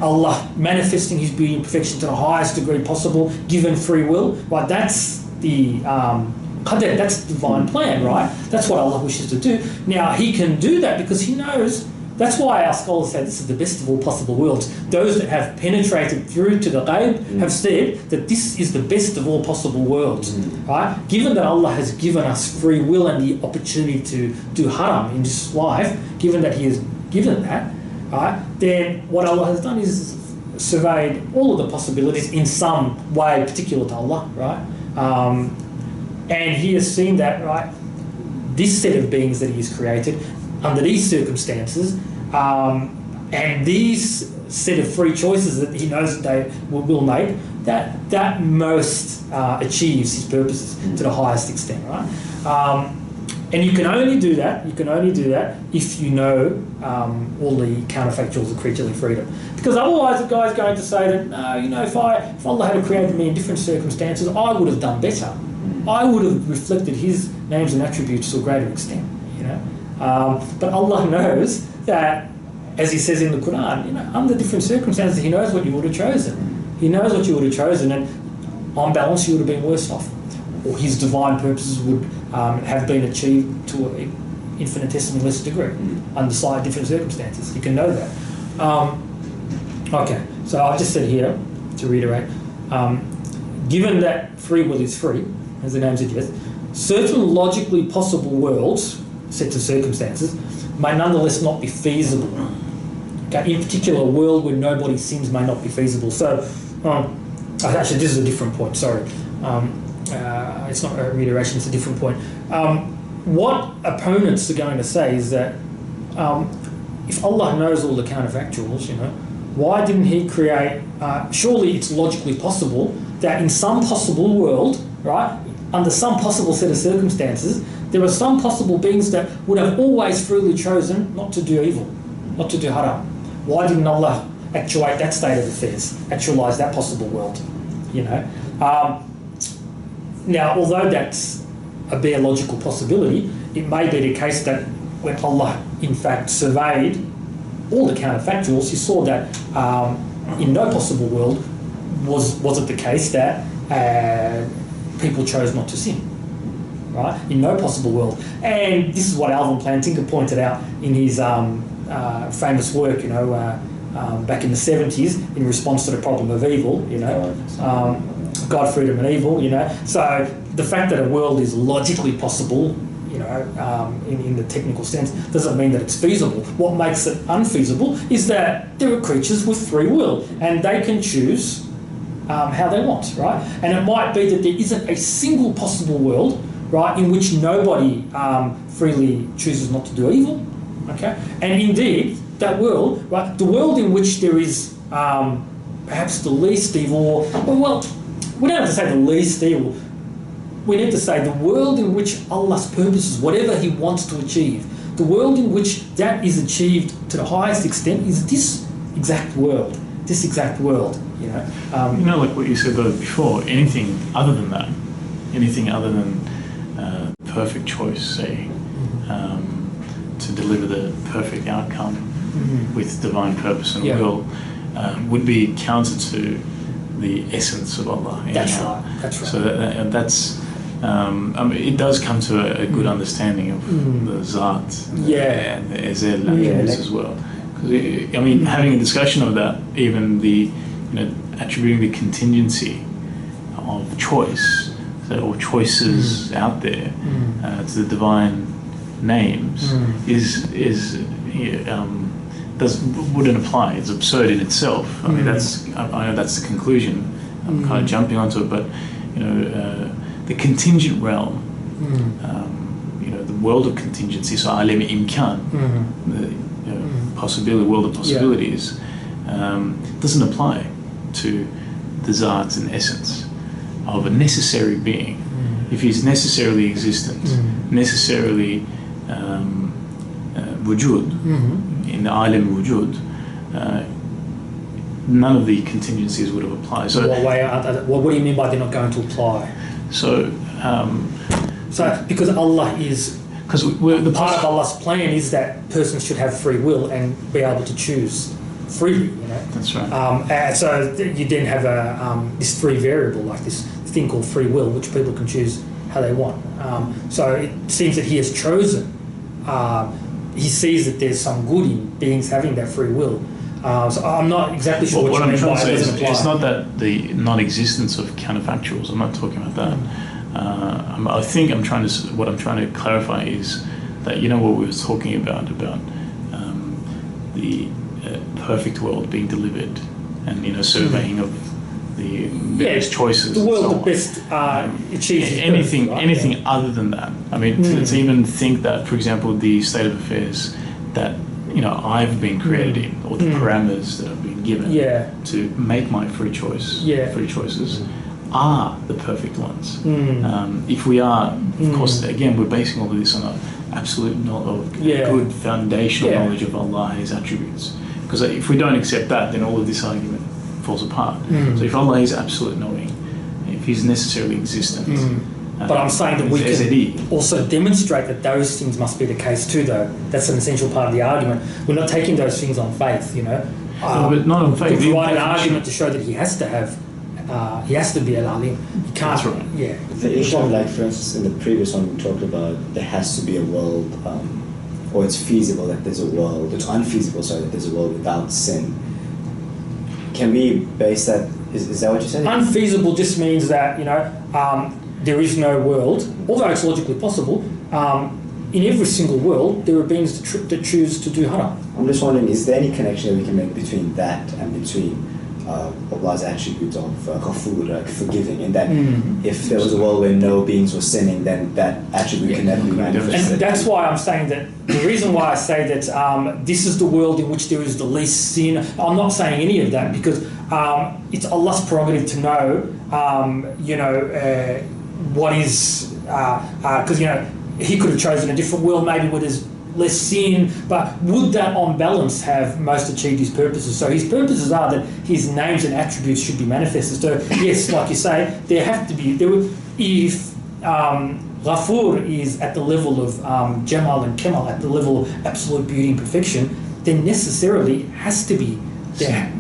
Allah manifesting His beauty and perfection to the highest degree possible, given free will, right? That's the qadr, that's the divine plan, right? That's what Allah wishes to do. Now, He can do that because He knows. That's why our scholars say this is the best of all possible worlds. Those that have penetrated through to the ghaib have said that this is the best of all possible worlds, right? Given that Allah has given us free will and the opportunity to do haram in this life, given that He has given that, right, then what Allah has done is surveyed all of the possibilities in some way particular to Allah, right? And He has seen that, right, this set of beings that He has created, under these circumstances, and these set of free choices that He knows that they will make, that most achieves His purposes to the highest extent, right? And you can only do that if you know all the counterfactuals of creaturely freedom. Because otherwise the guy's going to say that, no, if Allah had created me in different circumstances, I would have done better. I would have reflected His names and attributes to a greater extent, But Allah knows that, as He says in the Quran, under different circumstances, He knows what you would have chosen. He knows what you would have chosen, and on balance, you would have been worse off. Or His divine purposes would have been achieved to an infinitesimally less degree under slightly different circumstances. You can know that. Okay, so I've just said here, to reiterate, given that free will is free, as the name suggests, certain logically possible worlds, sets of circumstances, may nonetheless not be feasible. Okay, in particular, a world where nobody sins may not be feasible. So, actually, this is a different point. Sorry, it's not a reiteration; it's a different point. What opponents are going to say is that if Allah knows all the counterfactuals, why didn't He create? Surely it's logically possible that in some possible world, right, under some possible set of circumstances, there are some possible beings that would have always freely chosen not to do evil, not to do haram. Why didn't Allah actuate that state of affairs, actualise that possible world, you know. Now, although that's a bare logical possibility, it may be the case that when Allah, in fact, surveyed all the counterfactuals, he saw that in no possible world was it the case that people chose not to sin, right? In no possible world. And this is what Alvin Plantinga pointed out in his famous work, you know, back in the 70s in response to the problem of evil, you know, God, freedom and evil, you know. So the fact that a world is logically possible, you know, in the technical sense, doesn't mean that it's feasible. What makes it unfeasible is that there are creatures with free will and they can choose how they want, right? And it might be that there isn't a single possible world, right, in which nobody freely chooses not to do evil, okay? And indeed, that world, right, the world in which there is perhaps the least evil, well, we don't have to say the least evil, we need to say the world in which Allah's purposes, whatever He wants to achieve, the world in which that is achieved to the highest extent is this exact world, you know. You know, like what you said though before, anything other than that, anything other than perfect choice, say, to deliver the perfect outcome with divine purpose and will, would be counter to the essence of Allah. That's right. So that's I mean, it does come to a good understanding of the Zat and the Ezel attributes as well. Because I mean, having a discussion of that, even the attributing the contingency of choice, or choices out there to the divine names wouldn't apply. It's absurd in itself. I mean, I know that's the conclusion. I'm kind of jumping onto it, but the contingent realm, the world of contingency, so alim imkan, the possibility, world of possibilities, doesn't apply to the Zat and essence of a necessary being. If he's necessarily existent, necessarily wujud, in the alim wujud, none of the contingencies would have applied. So, what do you mean by they're not going to apply? So because Allah is, because the part of Allah's plan is that persons should have free will and be able to choose freely. You know. That's right. And so you then have this free variable, like this thing called free will, which people can choose how they want. So it seems that He has chosen. He sees that there's some good in beings having that free will. So I'm not exactly sure what you mean by it doesn't apply. It's not that the non-existence of counterfactuals. I'm not talking about that. I think what I'm trying to clarify is that what we were talking about the perfect world being delivered, and surveying of the various choices. The world that best achieves anything, purpose, right? anything other than that. I mean, to even think that, for example, the state of affairs that I've been created in, or the parameters that I've been given to make my free choices are the perfect ones. If we are, of course, again, we're basing all of this on an absolute knowledge, good foundational knowledge of Allah, His attributes. Because if we don't accept that, then all of this argument falls apart. So if Allah is absolute knowing, if He's necessarily existent, but I'm saying that we can also demonstrate that those things must be the case too, though. That's an essential part of the argument. We're not taking those things on faith, No, but not on faith. We provide an argument to show that He has to have, He has to be al-alim. He can't. That's right. Yeah. The issue, like for instance, in the previous one we talked about, there has to be a world, or it's feasible that there's a world. It's unfeasible, sorry, that there's a world without sin. Can we base that? Is that what you said? Unfeasible just means that there is no world, although it's logically possible. In every single world, there are beings that choose to do haram. I'm just wondering, is there any connection that we can make between that and between Allah's attributes of ghafur, like forgiving, and that if there was a world where no beings were sinning, then that attribute can never be manifested? And that's why I'm saying that, the reason why I say that this is the world in which there is the least sin, I'm not saying any of that, because it's Allah's prerogative to know, what is, because, He could have chosen a different world, maybe where there's less sin, but would that on balance have most achieved his purposes? So his purposes are that his names and attributes should be manifested. So yes, like you say, if Ghafur is at the level of Jamal and Kemal, at the level of absolute beauty and perfection, then necessarily has to be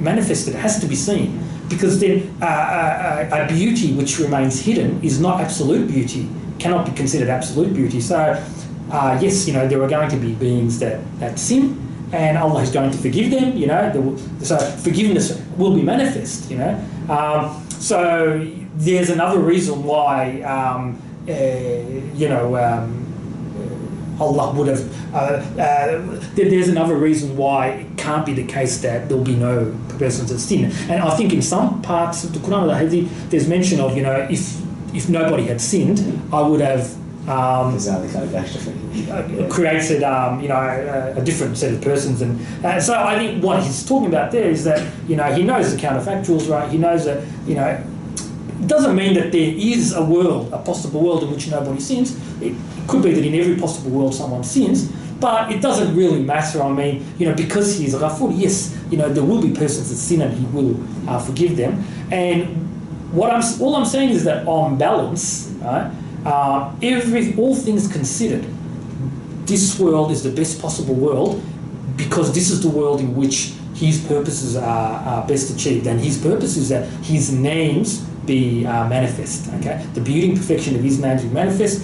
manifested, has to be seen. Because then a beauty which remains hidden is not absolute beauty, cannot be considered absolute beauty. So yes, there are going to be beings that sin, and Allah is going to forgive them, so forgiveness will be manifest, so there's another reason why, Allah would have, there's another reason why it can't be the case that there'll be no persons that sin. And I think in some parts of the Quran or the Hadith, there's mention of, if nobody had sinned, I would have created, a different set of persons. And so I think what he's talking about there is that, he knows the counterfactuals, right? He knows that, it doesn't mean that there is a possible world in which nobody sins. It could be that in every possible world someone sins, but it doesn't really matter. I mean, because he is Ghafur, yes, there will be persons that sin and he will forgive them. And all I'm saying is that on balance, right, all things considered, this world is the best possible world because this is the world in which his purposes are best achieved, and his purpose is that his names be manifest. Okay, the beauty and perfection of his names be manifest.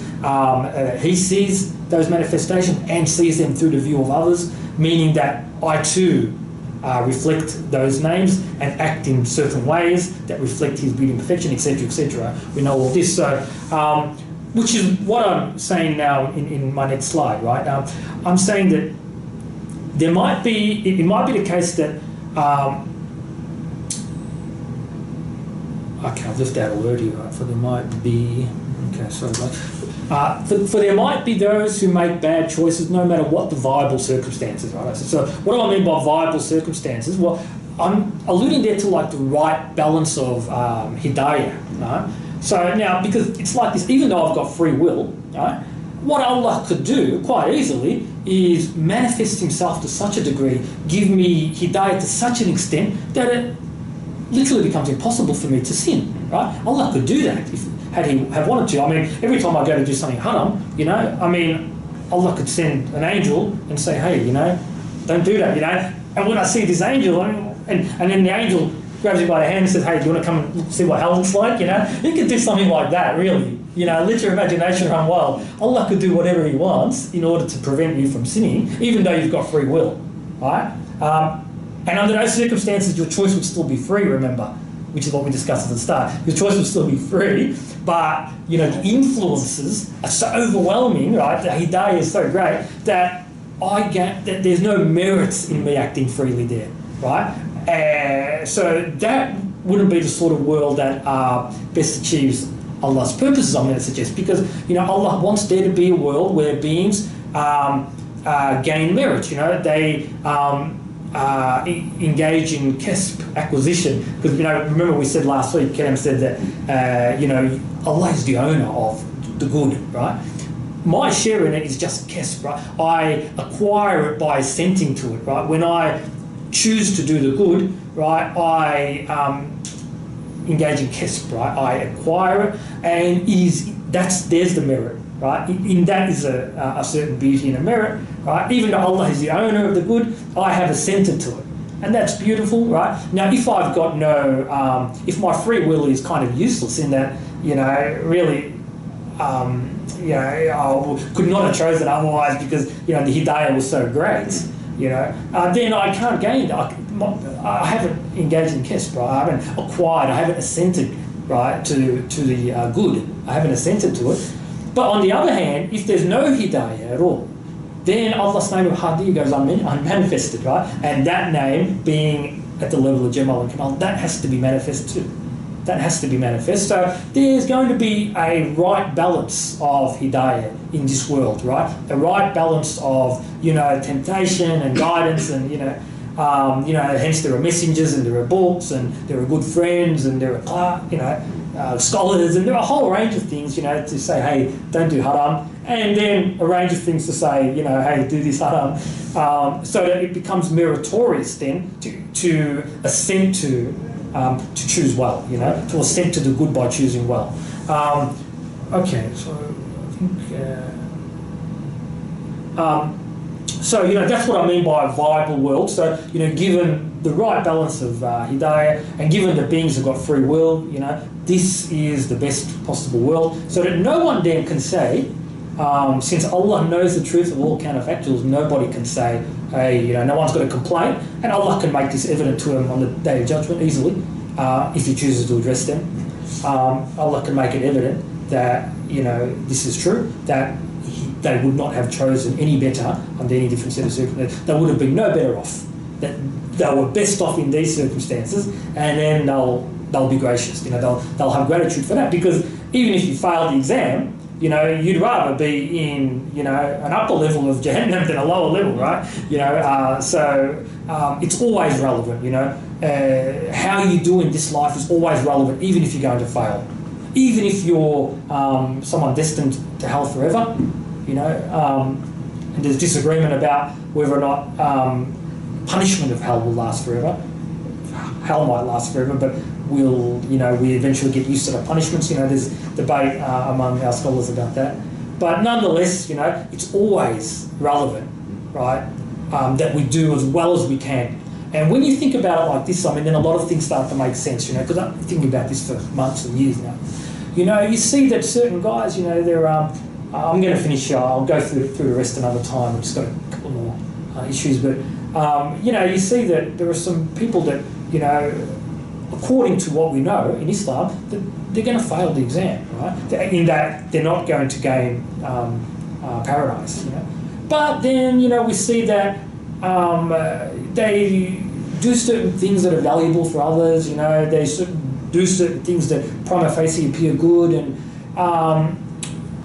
He sees those manifestations and sees them through the view of others, meaning that I too reflect those names and act in certain ways that reflect his beauty and perfection, etc., etc. We know all this. So, which is what I'm saying now in my next slide, right? I'm saying that it might be the case that okay, I've left out a word here, right? For there might be, okay, sorry, for there might be those who make bad choices no matter what the viable circumstances, right? So what do I mean by viable circumstances? Well, I'm alluding there to like the right balance of hidayah, right? So now, because it's like this, even though I've got free will, right? What Allah could do quite easily is manifest himself to such a degree, give me hidayah to such an extent that it literally becomes impossible for me to sin, right? Allah could do that had he have wanted to. I mean, every time I go to do something haram, Allah could send an angel and say, hey, don't do that, And when I see this angel, and then the angel grabs you by the hand and says, hey, do you want to come and see what hell looks like, He could do something like that, really. Let your imagination run wild. Allah could do whatever he wants in order to prevent you from sinning, even though you've got free will, right? And under those circumstances, your choice would still be free, remember, which is what we discussed at the start. Your choice would still be free, but, the influences are so overwhelming, right? The hidayah is so great that that there's no merit in me acting freely there, right? So that wouldn't be the sort of world that best achieves Allah's purposes, I'm going to suggest, because, Allah wants there to be a world where beings gain merit, they engage in kasb, acquisition, because remember we said last week, Kerem said that Allah is the owner of the good, right? My share in it is just kasb, right? I acquire it by assenting to it, right? When I choose to do the good, right, I engage in kasb, right? I acquire it, and there's the merit, right? In that is a certain beauty and a merit, right? Even though Allah is the owner of the good, I have assented to it, and that's beautiful, right? Now, if I've got if my free will is kind of useless in that, really, I could not have chosen otherwise because the hidayah was so great, then I can't gain. I haven't engaged in kasb, right? I haven't acquired. I haven't assented, right, to the good. I haven't assented to it. But on the other hand, if there's no hidayah at all, then Allah's name of Hadi goes unmanifested, right? And that name being at the level of Jamal and Kamal, that has to be manifest too. That has to be manifest. So there's going to be a right balance of hidayah in this world, right? A right balance of, temptation and guidance and, Hence there are messengers and there are books and there are good friends and there are scholars and there are a whole range of things, to say, hey, don't do haram, and then a range of things to say, hey, do this haram, so that it becomes meritorious then to assent to choose well, to assent to the good by choosing well. Okay, so I think. So, that's what I mean by a viable world. So, given the right balance of hidayah and given that beings have got free will, this is the best possible world. So that no one then can say, since Allah knows the truth of all counterfactuals, nobody can say, hey, no one's got a complaint, and Allah can make this evident to him on the Day of Judgment easily, if he chooses to address them. Allah can make it evident that, this is true, that they would not have chosen any better under any different set of circumstances. They would have been no better off. That they were best off in these circumstances, and then they'll be gracious. They'll have gratitude for that, because even if you fail the exam, you'd rather be in an upper level of Jahannam than a lower level, right? So it's always relevant. How you do in this life is always relevant, even if you're going to fail, even if you're someone destined to hell forever. And there's disagreement about whether or not punishment of hell will last forever. Hell might last forever, but we eventually get used to the punishments. There's debate among our scholars about that. But nonetheless, it's always relevant, right, that we do as well as we can. And when you think about it like this, then a lot of things start to make sense, because I'm thinking about this for months and years now. You see that certain guys, they're... I'm going to finish here. I'll go through the rest another time. I've just got a couple more issues. But, you see that there are some people that, according to what we know in Islam, that they're going to fail the exam, right? In that they're not going to gain paradise, But then, we see that they do certain things that are valuable for others, they do certain things that prima facie appear good, and...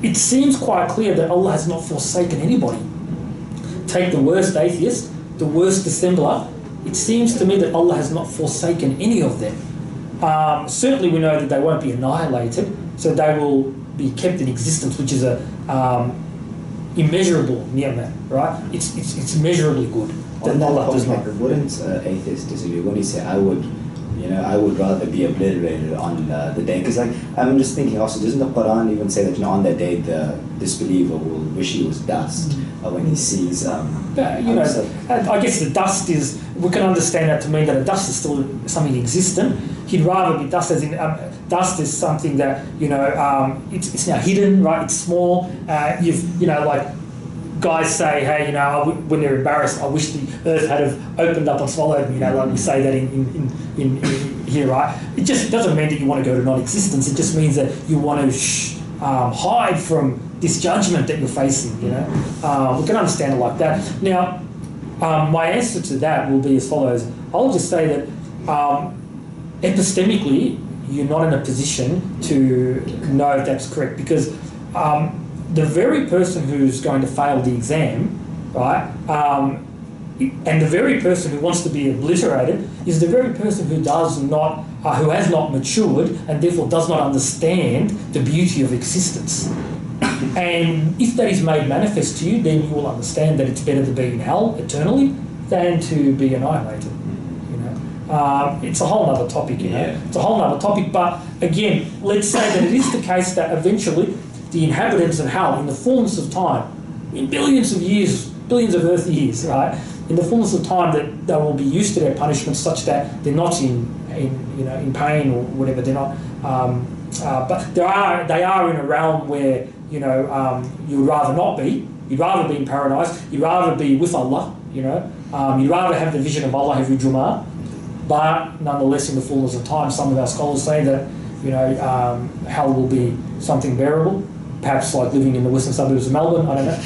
it seems quite clear that Allah has not forsaken anybody. Take the worst atheist, the worst dissembler. It seems to me that Allah has not forsaken any of them. Certainly we know that they won't be annihilated, so they will be kept in existence, which is a immeasurable ni'mah, right? It's immeasurably good. That Allah does not. Wouldn't atheists disagree? When you say, I would rather be obliterated on the day, because I'm just thinking also, doesn't the Quran even say that on that day the disbeliever will wish he was dust when he sees? I guess the dust is, we can understand that to mean that a dust is still something existent. He'd rather be dust, as in dust is something that it's now hidden, right? It's small. Guys say, hey, when they're embarrassed, I wish the earth had have opened up and swallowed me, like we say that in here, right? It just doesn't mean that you want to go to non-existence. It just means that you want to hide from this judgment that you're facing, We can understand it like that. Now, my answer to that will be as follows. I'll just say that epistemically, you're not in a position to know if that's correct, because the very person who's going to fail the exam, right, and the very person who wants to be obliterated is the very person who who has not matured and therefore does not understand the beauty of existence. And if that is made manifest to you, then you will understand that it's better to be in hell eternally than to be annihilated. It's a whole other topic, It's a whole other topic. But again, let's say that it is the case that eventually the inhabitants of hell, in the fullness of time, in billions of years, billions of earth years, right, in the fullness of time, that they will be used to their punishment such that they're not in pain or whatever. They're not, but they are in a realm where you would rather not be. You'd rather be in paradise. You'd rather be with Allah. You'd rather have the vision of Allah every Jummah. But nonetheless, in the fullness of time, some of our scholars say that hell will be something bearable. Perhaps like living in the western suburbs of Melbourne, I don't know,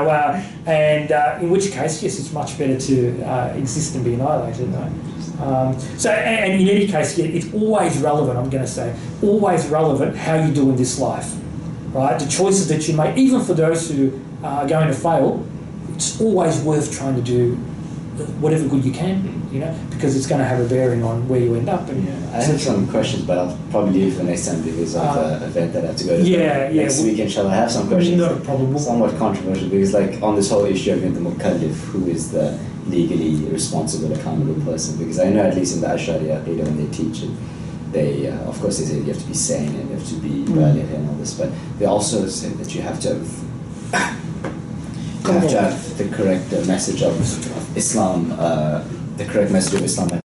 right? And in which case, yes, it's much better to exist and be annihilated, right? And in any case, yeah, it's always relevant, I'm going to say, always relevant how you do in this life, right? The choices that you make, even for those who are going to fail, it's always worth trying to do whatever good you can be, you know, because it's going to have a bearing on where you end up. And I have some questions, but I'll probably leave for next time because of the event that I have to go to next week. Inshallah, I have some questions. Not a problem. Somewhat controversial because, like, on this whole issue of the mukallif, who is the legally responsible, accountable person? Because I know, at least in the Ash'ari Aqidah, when they teach it, they, of course, they say you have to be sane and you have to be baligh and all this, but they also say that you have to have the correct message of Islam, the correct message of Islam